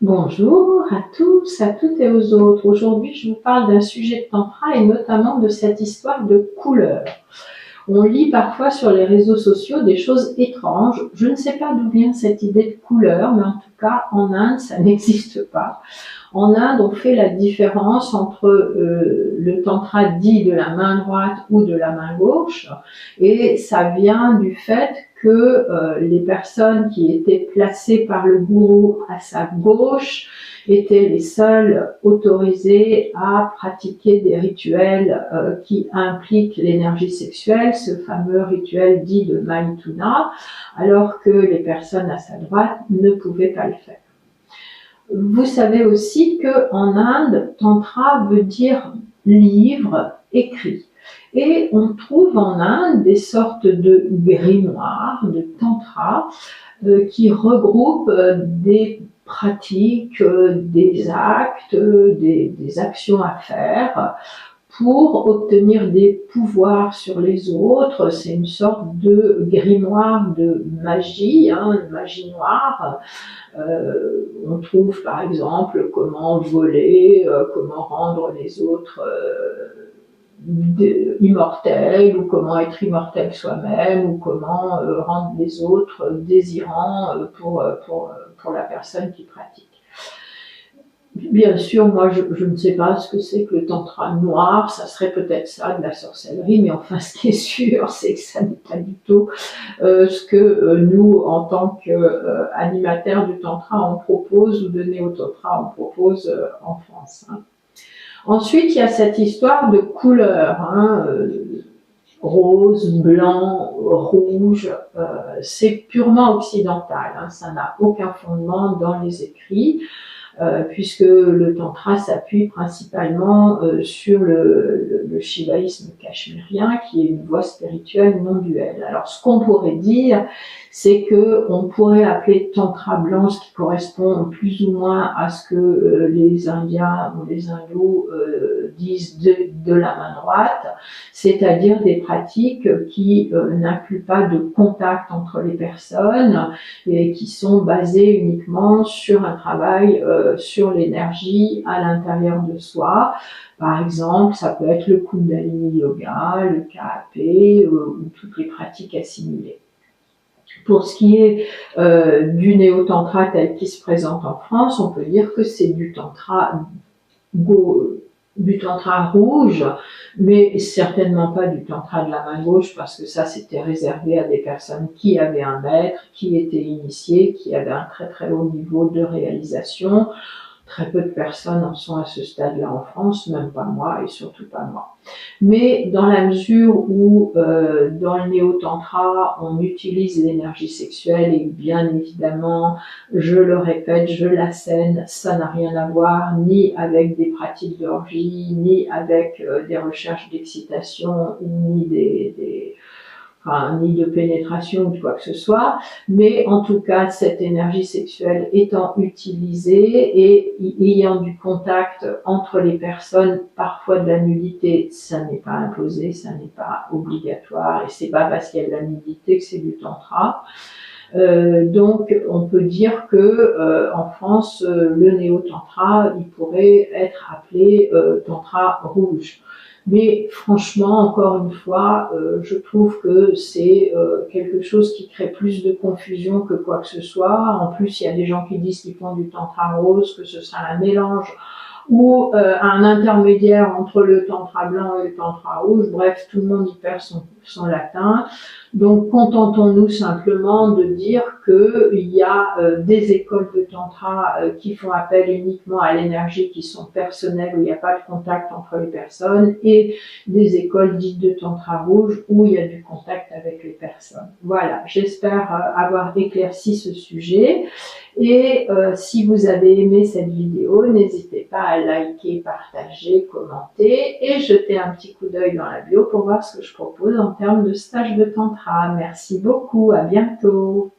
Bonjour à tous, à toutes et aux autres. Aujourd'hui, je vous parle d'un sujet de tantra et notamment de cette histoire de couleurs. On lit parfois sur les réseaux sociaux des choses étranges. Je ne sais pas d'où vient cette idée de couleur, mais en tout cas, en Inde, ça n'existe pas. En Inde, on fait la différence entre le tantra dit de la main droite ou de la main gauche, et ça vient du fait que les personnes qui étaient placées par le gourou à sa gauche étaient les seules autorisées à pratiquer des rituels qui impliquent l'énergie sexuelle, ce fameux rituel dit de Maituna, alors que les personnes à sa droite ne pouvaient pas le faire. Vous savez aussi qu'en Inde, tantra veut dire livre écrit. Et on trouve en Inde des sortes de grimoires, de tantra, qui regroupent des pratiques, des actes, des actions à faire pour obtenir des pouvoirs sur les autres. C'est une sorte de grimoire de magie, magie noire. On trouve par exemple comment voler, comment rendre les autres immortels, ou comment être immortel soi-même, ou comment rendre les autres désirants pour la personne qui pratique. Bien sûr, moi je ne sais pas ce que c'est que le tantra noir, ça serait peut-être ça, de la sorcellerie, mais enfin ce qui est sûr, c'est que ça n'est pas du tout ce que nous, en tant qu'animateurs du tantra, on propose, ou de néo-tantra, on propose en France. Ensuite, il y a cette histoire de couleurs, rose, blanc, rouge, c'est purement occidental, ça n'a aucun fondement dans les écrits. Puisque le tantra s'appuie principalement sur le shivaïsme cachemérien, qui est une voie spirituelle non duelle. Alors ce qu'on pourrait dire, c'est qu'on pourrait appeler tantra blanc, ce qui correspond plus ou moins à ce que les Indiens ou les hindous disent de la main droite, c'est-à-dire des pratiques qui n'incluent pas de contact entre les personnes et qui sont basées uniquement sur un travail sur l'énergie à l'intérieur de soi. Par exemple, ça peut être le Kundalini Yoga, le KAP ou toutes les pratiques assimilées. Pour ce qui est du néo-tantra tel qu'il se présente en France, on peut dire que c'est du tantra rouge, mais certainement pas du tantra de la main gauche, parce que ça c'était réservé à des personnes qui avaient un maître, qui étaient initiées, qui avaient un très très haut niveau de réalisation. Très peu de personnes en sont à ce stade-là en France, même pas moi et surtout pas moi. Mais dans la mesure où dans le néo-tantra, on utilise l'énergie sexuelle, et bien évidemment, je le répète, je l'assène, ça n'a rien à voir ni avec des pratiques d'orgie, ni avec des recherches d'excitation, ni ni de pénétration ou de quoi que ce soit, mais en tout cas, cette énergie sexuelle étant utilisée et ayant du contact entre les personnes, parfois de la nudité, ça n'est pas imposé, ça n'est pas obligatoire, et c'est pas parce qu'il y a de la nudité que c'est du tantra. Donc, on peut dire que en France, le néo-tantra, il pourrait être appelé tantra rouge. Mais franchement, encore une fois, je trouve que c'est quelque chose qui crée plus de confusion que quoi que ce soit. En plus, il y a des gens qui disent qu'ils font du tantra rose, que ce sera un mélange ou un intermédiaire entre le tantra blanc et le tantra rouge. Bref, tout le monde y perd son latin. Donc, contentons-nous simplement de dire qu'il y a des écoles de tantra qui font appel uniquement à l'énergie, qui sont personnelles, où il n'y a pas de contact entre les personnes, et des écoles dites de tantra rouge, où il y a du contact avec les personnes. Voilà, j'espère avoir éclairci ce sujet. Et si vous avez aimé cette vidéo, n'hésitez pas à liker, partager, commenter et jeter un petit coup d'œil dans la bio pour voir ce que je propose en termes de stage de tantra. Merci beaucoup, à bientôt.